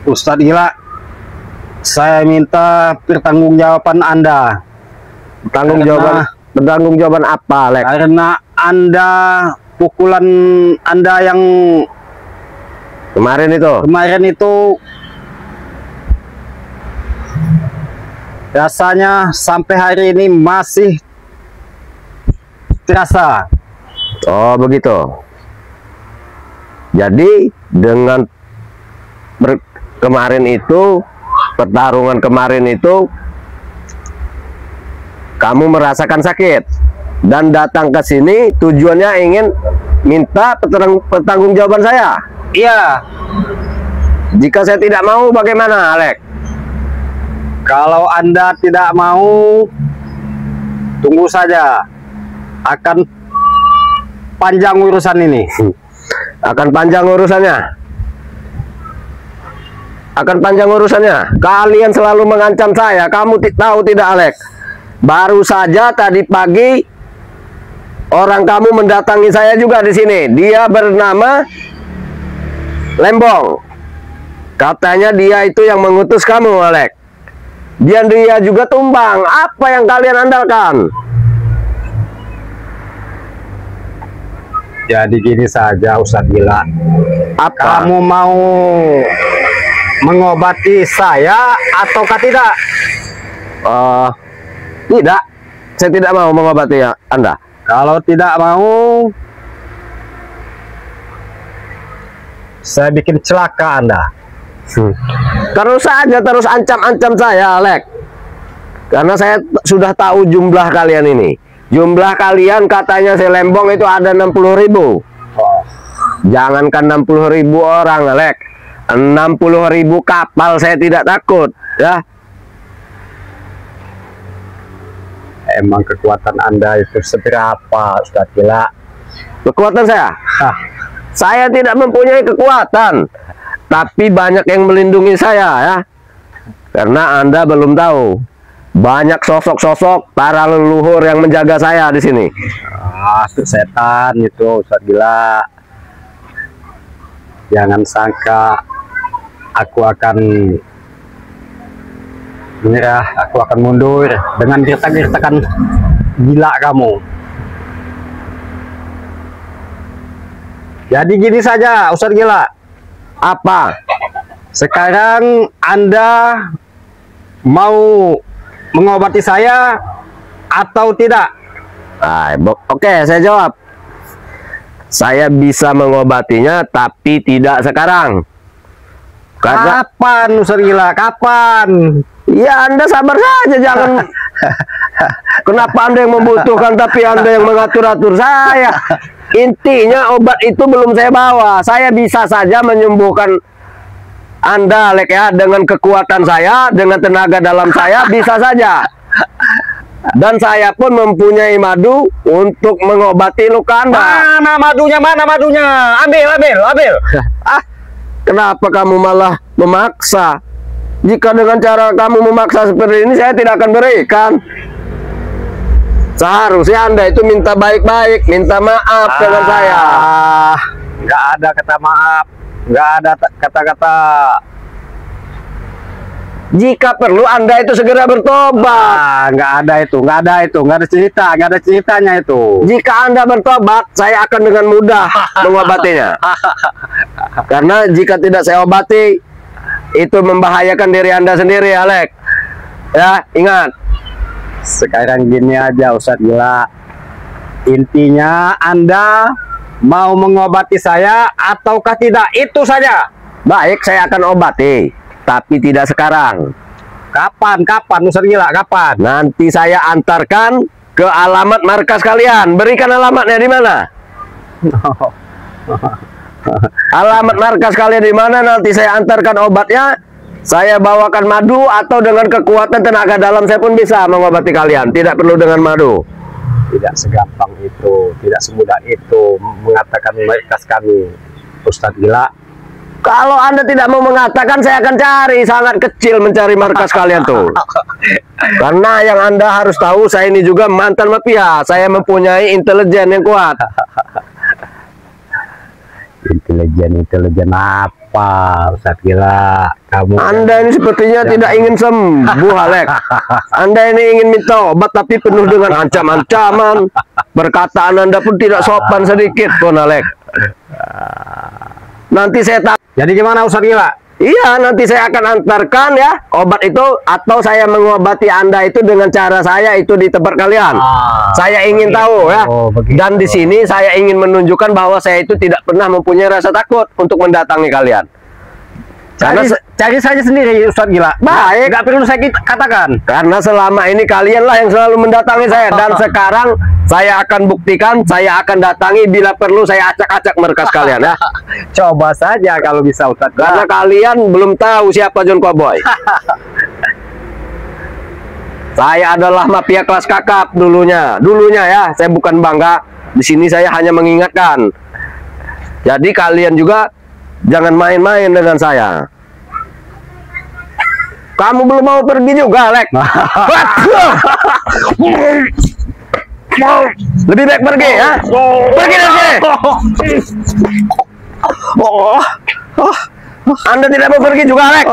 Ustadz Gila, saya minta pertanggungjawaban Anda. Pertanggungjawaban apa, Lek? Karena Anda, pukulan Anda yang Kemarin itu rasanya sampai hari ini masih terasa. Oh, begitu. Jadi dengan pertarungan kemarin itu kamu merasakan sakit dan datang ke sini tujuannya ingin minta pertanggungjawaban saya. Iya. Jika saya tidak mau, bagaimana, Alek? Kalau Anda tidak mau, tunggu saja. Akan panjang urusan ini. Akan panjang urusannya. Kalian selalu mengancam saya. Kamu tahu tidak, Alek? Baru saja tadi pagi orang kamu mendatangi saya juga di sini. Dia bernama Lembong. Katanya dia itu yang mengutus kamu, Alek. Dia juga tumbang. Apa yang kalian andalkan? Jadi gini saja, Ustadz Gila. Apa? Kamu mau mengobati saya ataukah tidak? Tidak. Saya tidak mau mengobati Anda. Kalau tidak mau, saya bikin celaka Anda. Terus ancam-ancam saya, Alek. Karena saya sudah tahu jumlah kalian ini. Jumlah kalian katanya si Lembong itu ada 60.000. Jangankan 60.000 orang, Alek. 60.000 kapal saya tidak takut, ya. Emang kekuatan Anda itu seberapa, Ustadz Gila? Kekuatan saya? Saya tidak mempunyai kekuatan. Tapi banyak yang melindungi saya, ya. Karena Anda belum tahu. Banyak sosok-sosok para leluhur yang menjaga saya di sini. Itu setan itu, Ustadz Gila. Jangan sangka aku akan menyerah, aku akan mundur dengan gertak-gertakan gila kamu. Jadi gini saja, Ustadz Gila. Apa? Sekarang Anda mau mengobati saya atau tidak? Oke, saya jawab. Saya bisa mengobatinya, tapi tidak sekarang. Karena... Kapan, Ustadz Gila? Kapan? Ya, Anda sabar saja, jangan. Kenapa Anda yang membutuhkan, tapi Anda yang mengatur-atur saya? Intinya obat itu belum saya bawa. Saya bisa saja menyembuhkan Anda, Lek, ya, dengan kekuatan saya, dengan tenaga dalam saya, bisa saja. Dan saya pun mempunyai madu untuk mengobati luka Anda. Mana madunya? Mana madunya? Ambil. Kenapa kamu malah memaksa? Jika dengan cara kamu memaksa seperti ini, saya tidak akan berikan. Seharusnya Anda itu minta baik-baik, minta maaf dengan saya. Nggak ada kata maaf, nggak ada kata-kata. Jika perlu Anda itu segera bertobat. Nggak ada ceritanya itu. Jika Anda bertobat, saya akan dengan mudah mengobatinya. Karena jika tidak saya obati, itu membahayakan diri Anda sendiri, Alek. Ya, ingat. Sekarang gini aja, Ustadz Gila. Intinya Anda mau mengobati saya ataukah tidak? Itu saja. Baik, saya akan obati, tapi tidak sekarang. Kapan, Ustadz Gila? Kapan? Nanti saya antarkan ke alamat markas kalian. Berikan alamatnya di mana? Alamat markas kalian di mana? Nanti saya antarkan obatnya. Saya bawakan madu, atau dengan kekuatan tenaga dalam saya pun bisa mengobati kalian. Tidak perlu dengan madu. Tidak segampang itu, tidak semudah itu mengatakan markas kami, Ustadz Gila. Kalau Anda tidak mau mengatakan, saya akan cari. Sangat kecil mencari markas kalian tuh. Karena yang Anda harus tahu, saya ini juga mantan mafia. Saya mempunyai intelijen yang kuat. Intelijen apa Ustadz gila kamu? Anda ini sepertinya tidak ingin sembuh, Alek. Anda ini ingin minta obat tapi penuh dengan ancam-ancaman. Perkataan Anda pun tidak sopan sedikit pun, Alek. Nanti saya tak. Jadi gimana Ustadz gila? Iya, nanti saya akan antarkan ya obat itu, atau saya mengobati Anda itu dengan cara saya itu di tempat kalian. Saya ingin tahu ya. Begitu. Dan di sini saya ingin menunjukkan bahwa saya itu tidak pernah mempunyai rasa takut untuk mendatangi kalian. Cari saja sendiri Ustadz gila. Baik. Nggak perlu saya katakan. Karena selama ini kalianlah yang selalu mendatangi saya, dan sekarang saya akan buktikan, saya akan datangi bila perlu, saya acak-acak markas kalian ya. Coba saja kalau bisa Ustadz. Karena kalian belum tahu siapa John Cowboy. Saya adalah mafia kelas kakap dulunya ya. Saya bukan bangga. Di sini saya hanya mengingatkan. Jadi kalian juga jangan main-main dengan saya. Kamu belum mau pergi juga, Lek. Lebih baik pergi ya. Pergi dari sini. Anda tidak mau pergi juga, Lek.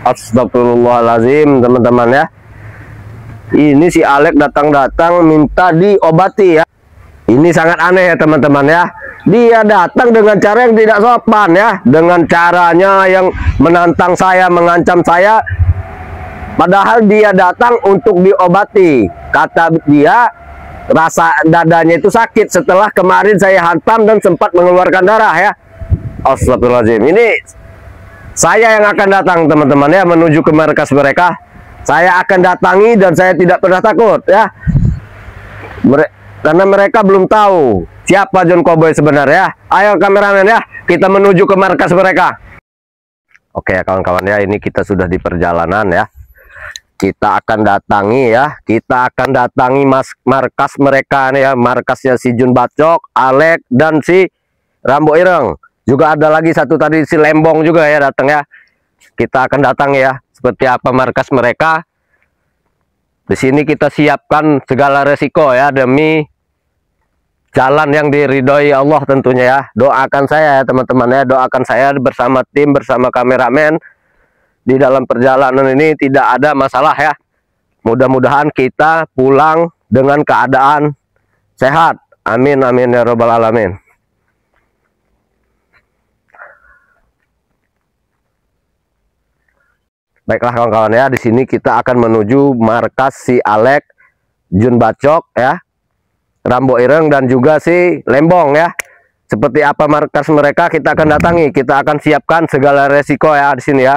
Astagfirullahaladzim, teman-teman ya. Ini si Alek datang-datang minta diobati ya. Ini sangat aneh ya teman-teman ya. Dia datang dengan cara yang tidak sopan ya, dengan caranya yang menantang saya, mengancam saya. Padahal dia datang untuk diobati. Kata dia rasa dadanya itu sakit setelah kemarin saya hantam dan sempat mengeluarkan darah ya. Astagfirullahaladzim. Ini saya yang akan datang teman-teman ya, menuju ke markas mereka. Saya akan datangi dan saya tidak pernah takut ya. Karena mereka belum tahu siapa John Cowboy sebenarnya. Ayo kameramen ya, kita menuju ke markas mereka. Oke ya kawan-kawan ya, ini kita sudah di perjalanan ya. Kita akan datangi ya, kita akan datangi markas mereka nih ya, markasnya si Jun Bacok, Alek, dan si Rambo Ireng. Juga ada lagi satu tadi si Lembong juga ya datang ya. Kita akan datang ya, seperti apa markas mereka. Di sini kita siapkan segala resiko ya demi jalan yang diridhoi Allah tentunya ya. Doakan saya ya teman-teman ya, doakan saya bersama tim, bersama kameramen. Di dalam perjalanan ini tidak ada masalah ya. Mudah-mudahan kita pulang dengan keadaan sehat. Amin amin ya robbal alamin. Baiklah kawan-kawan ya, di sini kita akan menuju markas si Alek, Jun Bacok ya, Rambo Ireng, dan juga si Lembong ya. Seperti apa markas mereka kita akan datangi, kita akan siapkan segala resiko ya di sini ya.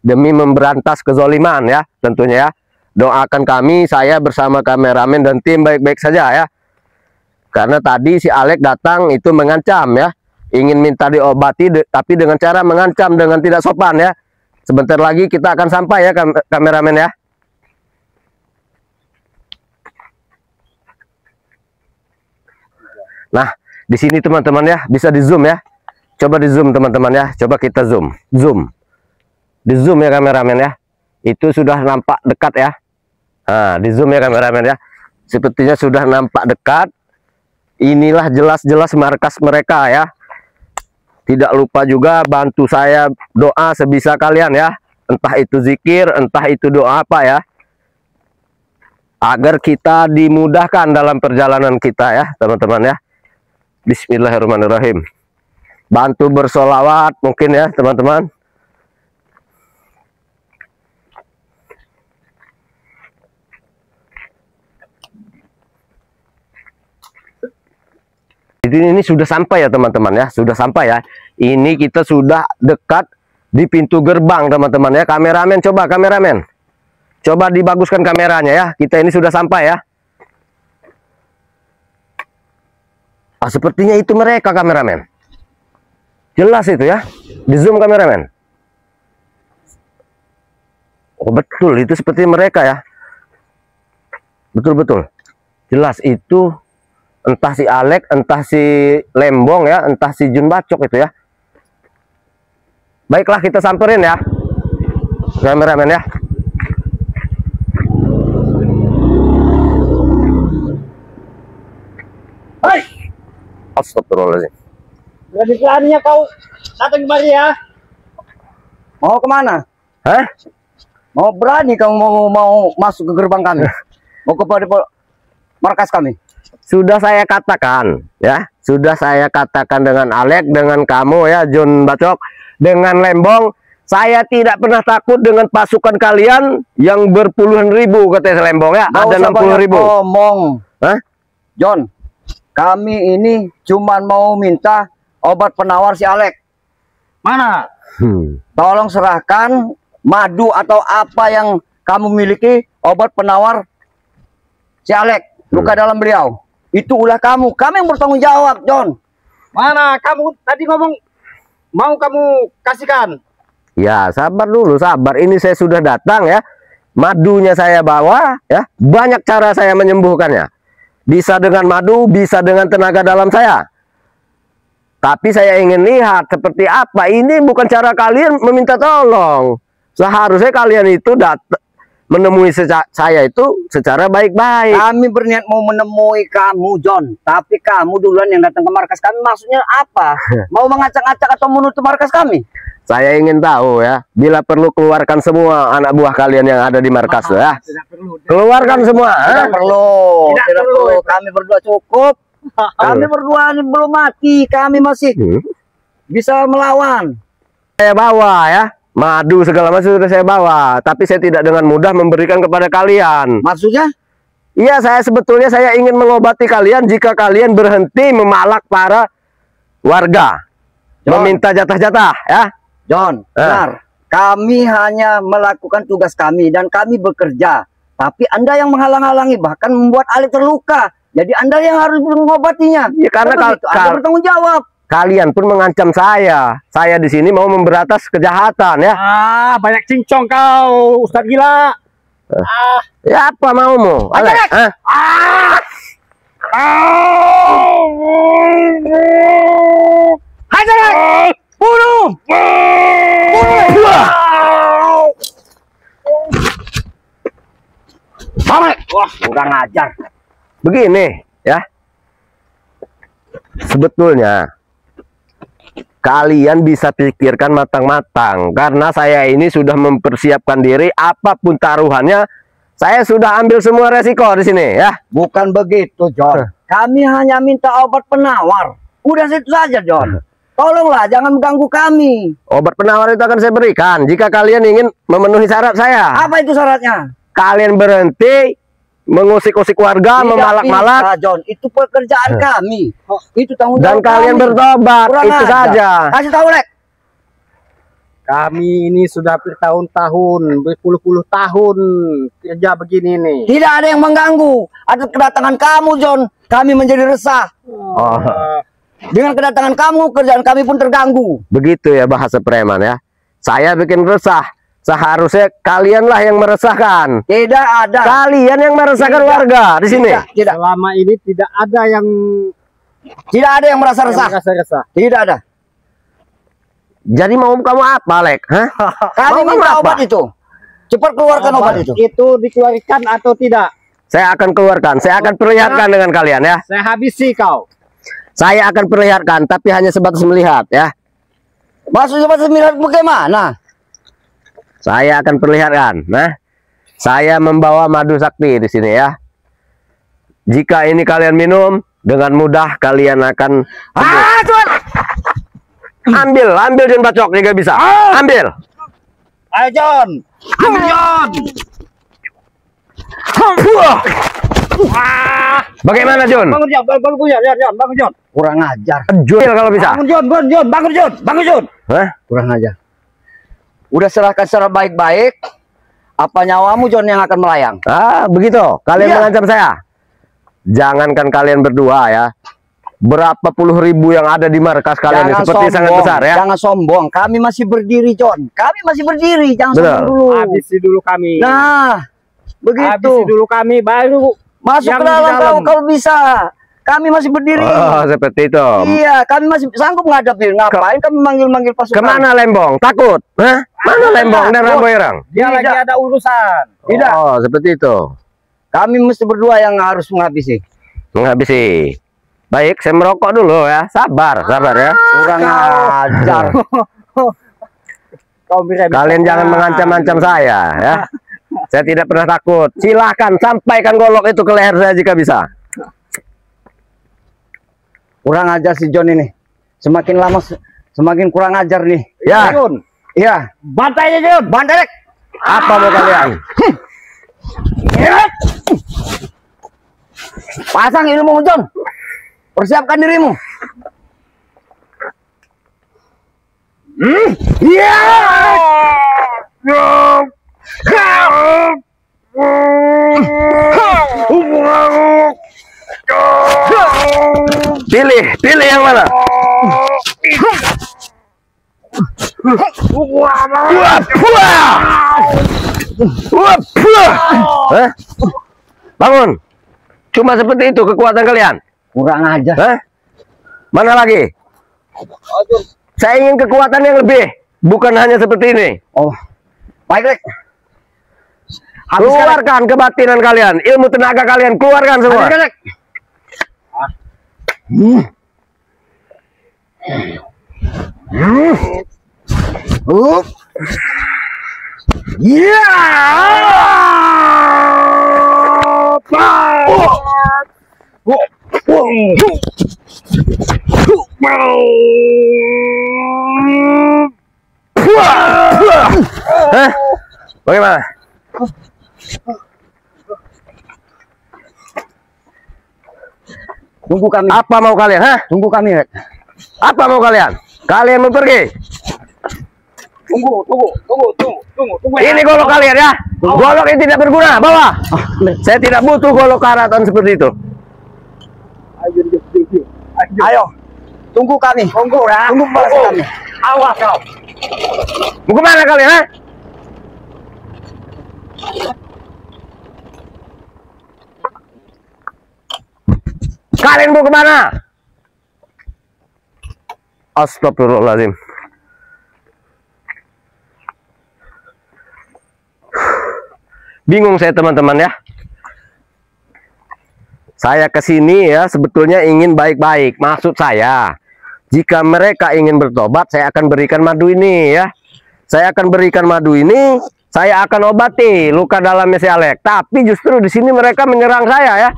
Demi memberantas kezoliman ya tentunya ya. Doakan kami, saya bersama kameramen dan tim baik-baik saja ya. Karena tadi si Alek datang itu mengancam ya, ingin minta diobati tapi dengan cara mengancam dengan tidak sopan ya. Sebentar lagi kita akan sampai ya kameramen ya. Nah, di sini teman-teman ya, bisa di zoom ya. Coba di zoom teman-teman ya. Coba kita zoom. Zoom. Di zoom ya kameramen ya. Itu sudah nampak dekat ya. Nah, di zoom ya kameramen ya. Sepertinya sudah nampak dekat. Inilah jelas-jelas markas mereka ya. Tidak lupa juga bantu saya doa sebisa kalian ya. Entah itu zikir, entah itu doa apa ya. Agar kita dimudahkan dalam perjalanan kita ya teman-teman ya. Bismillahirrahmanirrahim. Bantu bersolawat mungkin ya teman-teman. Ini sudah sampai ya teman-teman ya, sudah sampai ya. Ini kita sudah dekat di pintu gerbang teman-teman ya. Kameramen, coba kameramen, coba dibaguskan kameranya ya. Kita ini sudah sampai ya. Sepertinya itu mereka kameramen. Jelas itu ya. Di zoom kameramen. Oh betul, itu seperti mereka ya. Betul-betul. Jelas itu. Entah si Alek, entah si Lembong ya, entah si Jun Bacok itu ya. Baiklah kita samperin ya kameramen ya. Hai, Astagfirullahaladzim. berani-beraninya kau datang kemari ya. Mau kemana? Hah? Mau berani kamu mau masuk ke gerbang kami? Mau ke markas kami? Sudah saya katakan, ya. Sudah saya katakan dengan Alek, dengan kamu ya, John Bacok, dengan Lembong. Saya tidak pernah takut dengan pasukan kalian yang berpuluhan ribu, katanya Lembong ya. Nggak Ada usah 60 banyak ribu. ngomong. Hah? John, kami ini cuman mau minta obat penawar si Alek. Mana? Tolong serahkan madu atau apa yang kamu miliki, obat penawar si Alek, luka dalam beliau. Itu ulah kamu yang bertanggung jawab, John. Mana? Kamu tadi ngomong mau kamu kasihkan. Ya, sabar dulu, sabar. Ini saya sudah datang ya. Madunya saya bawa ya. Banyak cara saya menyembuhkannya. Bisa dengan madu, bisa dengan tenaga dalam saya. Tapi saya ingin lihat seperti apa. Ini bukan cara kalian meminta tolong. Seharusnya kalian itu menemui saya itu secara baik-baik. Kami berniat mau menemui kamu, John. Tapi kamu duluan yang datang ke markas kami. Maksudnya apa? Mau mengacak-acak atau menutup markas kami? Saya ingin tahu ya. Bila perlu keluarkan semua anak buah kalian yang ada di markas ya. Tidak perlu. Keluarkan semua. Tidak perlu. Tidak Tidak perlu. perlu. Kami berdua cukup. Kami berdua ini belum mati. Kami masih bisa melawan. Saya bawa ya. Madu segala macam sudah saya bawa. Tapi saya tidak dengan mudah memberikan kepada kalian. Maksudnya? Iya, sebetulnya saya ingin mengobati kalian jika kalian berhenti memalak para warga. John. Meminta jatah-jatah ya. John, benar. Kami hanya melakukan tugas kami dan kami bekerja. Tapi Anda yang menghalang-halangi, bahkan membuat Ali terluka. Jadi Anda yang harus mengobatinya. Ya, karena Anda bertanggung jawab. kalian pun mengancam saya. Saya di sini mau memberantas kejahatan ya. Ah, banyak cincong kau, Ustaz gila. Ya apa maumu? Ayo, Alek, Alek. hah? Hajar! Bunuh! Wah, kurang ajar. Begini ya. Sebetulnya kalian bisa pikirkan matang-matang, karena saya ini sudah mempersiapkan diri apapun taruhannya. Saya sudah ambil semua resiko di sini ya. Bukan begitu, John. Kami hanya minta obat penawar. Udah situ saja, John. Tolonglah, jangan mengganggu kami. Obat penawar itu akan saya berikan jika kalian ingin memenuhi syarat saya. Apa itu syaratnya? Kalian berhenti mengusik-usik warga, Tidak memalak-malak, bisa, John. Itu pekerjaan kami. Itu tanggung dan jawab kalian kami. bertobat. Kurang Itu ajar. saja. Kasih tahu, Lek. Kami ini sudah bertahun-tahun, berpuluh-puluh tahun kerja begini nih. Tidak ada yang mengganggu. Atas kedatangan kamu, John, kami menjadi resah. Oh, Dengan kedatangan kamu, kerjaan kami pun terganggu. begitu ya bahasa preman ya. Saya bikin resah. Seharusnya kalianlah yang meresahkan. Tidak ada. Kalian yang meresahkan Tidak. warga di sini. Tidak. Selama ini tidak ada yang Tidak ada yang merasa resah. resah. Tidak ada. Jadi mau kamu apa, Lek? Hah? Kami Mau minta apa? obat itu. Cepat keluarkan obat itu. Itu dikeluarkan atau tidak? Saya akan keluarkan. Saya akan perlihatkan dengan kalian ya. Saya habisi kau. Saya akan perlihatkan, tapi hanya sebatas melihat ya. Maksudnya Pak Sembilan bagaimana? Saya akan perlihatkan. Nah, saya membawa madu sakti di sini ya. Jika ini kalian minum, dengan mudah kalian akan sembuh. Tuan. Ambil John Bacok jika bisa. Ambil. Ayo John. Ambil John. Bagaimana John? Bangun John, bangun John. Kurang ajar. John kalau bisa. Bangun John, bangun John. Hah? Kurang ajar. Udah serahkan secara baik-baik. Apa nyawamu, John, yang akan melayang? Ah, begitu. Kalian Iya. mengancam saya. Jangankan kalian berdua ya. Berapa puluh ribu yang ada di markas kalian ini seperti sangat besar ya. Jangan sombong. Kami masih berdiri, John. Kami masih berdiri. Jangan Betul. sombong dulu. Habisi dulu kami. Nah, begitu. Habisi dulu kami baru Masuk yang ke di dalam dalam. kalau bisa. Kami masih berdiri. Oh, seperti itu. Iya, kami masih sanggup menghadapi. Ngapain kami manggil-manggil pasukan? Kemana Lembong? Takut? Hah? Mana Lembong dan Ramboirang? dia Tidak. lagi ada urusan. Tidak. Oh, seperti itu. Kami mesti berdua yang harus menghabisi. Menghabisi. Baik, saya merokok dulu ya. Sabar ya. Kurang ajar. Kalian jangan mengancam-ancam saya ya. Saya tidak pernah takut. Silahkan sampaikan golok itu ke leher saya jika bisa. Kurang ajar si John ini. Semakin lama semakin kurang ajar nih. Ya. Iya. Bantai aja, Jun. Bantai. Apa mau kalian? Pasang ilmu John. Persiapkan dirimu. Iya. Pilih yang mana? Bangun. Cuma seperti itu kekuatan kalian. Kurang ajar. Hah? Mana lagi? Saya ingin kekuatan yang lebih, bukan hanya seperti ini. Oh. Baik, Lek. Keluarkan kebatinan kalian, ilmu tenaga kalian, keluarkan semua. Habiskan, Lek. Hah? Bagaimana? Tunggu kami. Apa mau kalian? Hah? Tunggu kami, Lek. Apa mau kalian? Kalian mau pergi? Tunggu. Ini golok kalian ya. Golok yang tidak berguna, bawa. Saya tidak butuh golok karatan seperti itu. Ayo. Tunggu kami. Tunggu ya. Tunggu balas kami. Awas kau. Mau kemana kalian? Ha? Kalian mau kemana? Astagfirullahaladzim. Bingung saya teman-teman ya. Saya kesini ya sebetulnya ingin baik-baik. Maksud saya, jika mereka ingin bertobat, saya akan berikan madu ini ya. Saya akan berikan madu ini, saya akan obati luka dalamnya si Alek. Tapi justru di sini mereka menyerang saya ya.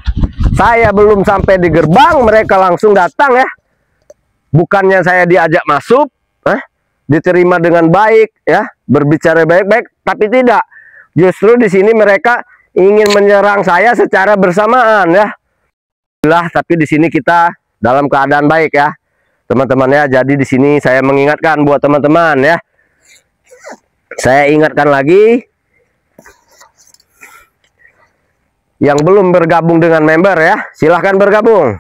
Saya belum sampai di gerbang, mereka langsung datang ya. Bukannya saya diajak masuk, diterima dengan baik ya, berbicara baik-baik, tapi tidak. Justru di sini mereka ingin menyerang saya secara bersamaan ya. Tapi di sini kita dalam keadaan baik ya, teman-teman ya. Jadi di sini saya mengingatkan buat teman-teman ya. Saya ingatkan lagi yang belum bergabung dengan member ya, silahkan bergabung.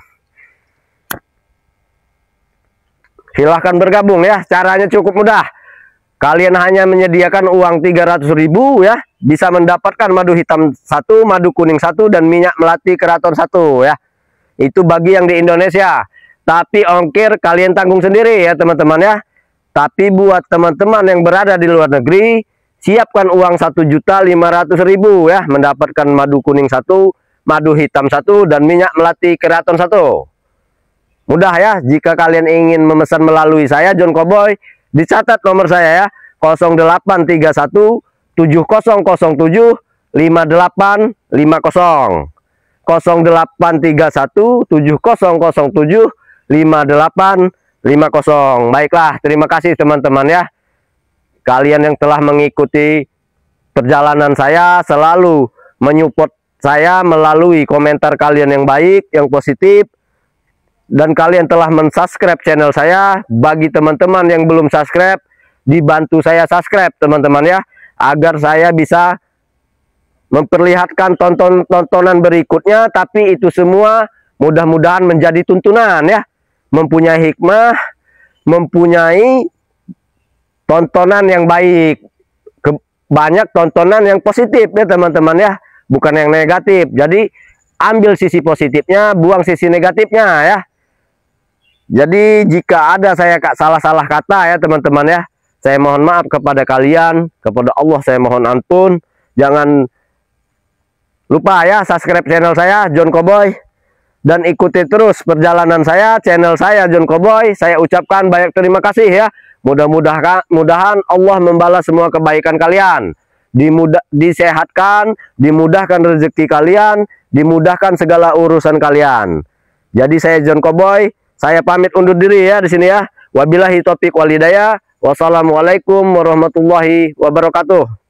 Silahkan bergabung ya. Caranya cukup mudah. Kalian hanya menyediakan uang 300.000 ya, bisa mendapatkan madu hitam 1, madu kuning 1, dan minyak melati keraton 1 ya. Itu bagi yang di Indonesia. Tapi ongkir kalian tanggung sendiri ya teman-teman ya. Tapi buat teman-teman yang berada di luar negeri, siapkan uang 1.500.000 ya, mendapatkan madu kuning 1, madu hitam 1, dan minyak melati keraton 1. Mudah ya. Jika kalian ingin memesan melalui saya, John Cowboy, dicatat nomor saya ya, 0831 7007 5850. 0831 7007 5850. Baiklah, terima kasih teman-teman ya. Kalian yang telah mengikuti perjalanan saya, selalu menyupport saya melalui komentar kalian yang baik, yang positif. Dan kalian telah mensubscribe channel saya. Bagi teman-teman yang belum subscribe, dibantu saya subscribe teman-teman ya, agar saya bisa memperlihatkan tontonan berikutnya. Tapi itu semua mudah-mudahan menjadi tuntunan ya, mempunyai hikmah, mempunyai tontonan yang baik, banyak tontonan yang positif ya teman-teman ya, bukan yang negatif. Jadi ambil sisi positifnya, buang sisi negatifnya ya. Jadi jika ada saya salah-salah kata ya teman-teman ya, saya mohon maaf kepada kalian, kepada Allah saya mohon ampun. Jangan lupa ya subscribe channel saya, John Cowboy. dan ikuti terus perjalanan saya, channel saya John Cowboy. Saya ucapkan banyak terima kasih ya. Mudah-mudahan Allah membalas semua kebaikan kalian. Disehatkan, dimudahkan rezeki kalian, dimudahkan segala urusan kalian. Jadi saya John Cowboy, saya pamit undur diri ya di sini ya. Wabillahi taufiq wal hidayah. Wassalamualaikum warahmatullahi wabarakatuh.